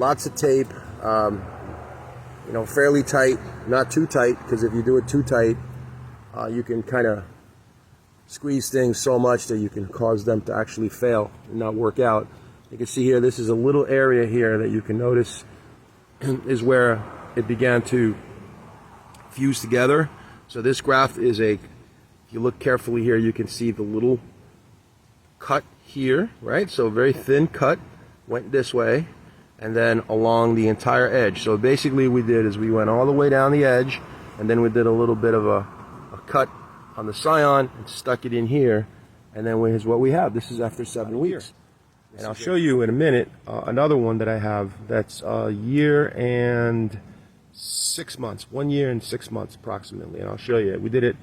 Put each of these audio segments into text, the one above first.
lots of tape, you know, fairly tight, not too tight, because if you do it too tight, you can kind of squeeze things so much that you can cause them to actually fail and not work out. You can see here, this is a little area here that you can notice is where it began to fuse together. So this graft is if you look carefully here, you can see the little cut here, right? So a very thin cut went this way and then along the entire edge. So basically what we did is we went all the way down the edge, and then we did a little bit of a cut on the scion and stuck it in here, and then here's what we have. This is after 7 weeks. And I'll show you in a minute another one that I have that's a year and 6 months, 1 year and 6 months approximately, and I'll show you. We did it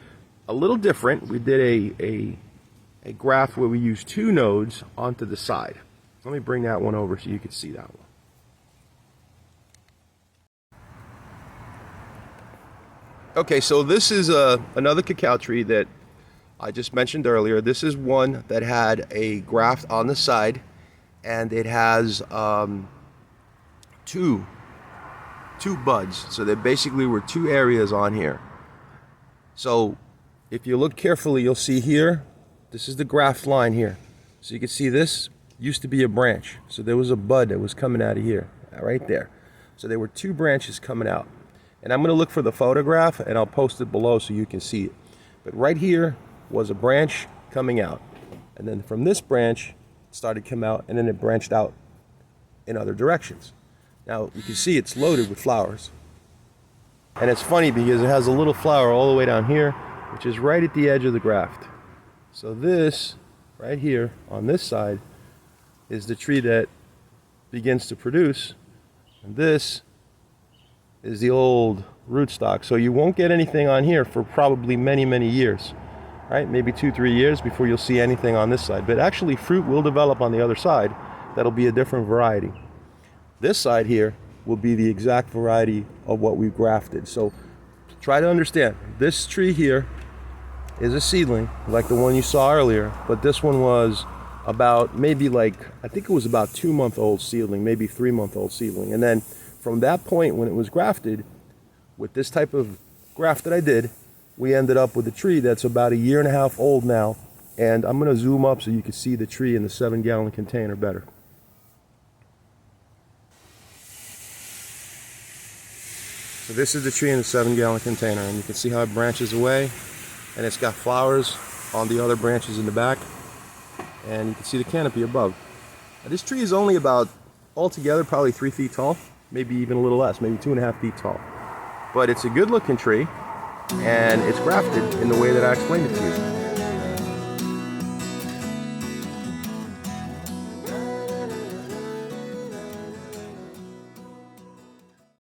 a little different. We did a graft where we used 2 nodes onto the side. Let me bring that one over so you can see that one. Okay, so this is another cacao tree that I just mentioned earlier. This is one that had a graft on the side, and it has two buds. So there basically were 2 areas on here. So if you look carefully, you'll see here, this is the graft line here. So you can see this used to be a branch. So there was a bud that was coming out of here, right there. So there were 2 branches coming out. And I'm going to look for the photograph and I'll post it below so you can see it. But right here was a branch coming out. And then from this branch, it started to come out, and then it branched out in other directions. Now you can see it's loaded with flowers. And it's funny because it has a little flower all the way down here, which is right at the edge of the graft. So this, right here on this side, is the tree that begins to produce. And this is the old rootstock. So you won't get anything on here for probably many, many years, right? Maybe 2-3 years before you'll see anything on this side. But actually fruit will develop on the other side. That'll be a different variety. This side here will be the exact variety of what we've grafted. So try to understand, this tree here is a seedling like the one you saw earlier, but this one was about maybe like, I think it was about 2-month-old seedling, maybe 3-month-old seedling. And then from that point when it was grafted, with this type of graft that I did, we ended up with a tree that's about 1.5 years old now. And I'm going to zoom up so you can see the tree in the 7-gallon container better. So this is the tree in the 7-gallon container, and you can see how it branches away, and it's got flowers on the other branches in the back, and you can see the canopy above. Now, this tree is only about, altogether, probably 3 feet tall, maybe even a little less, maybe 2.5 feet tall. But it's a good looking tree, and it's grafted in the way that I explained it to you.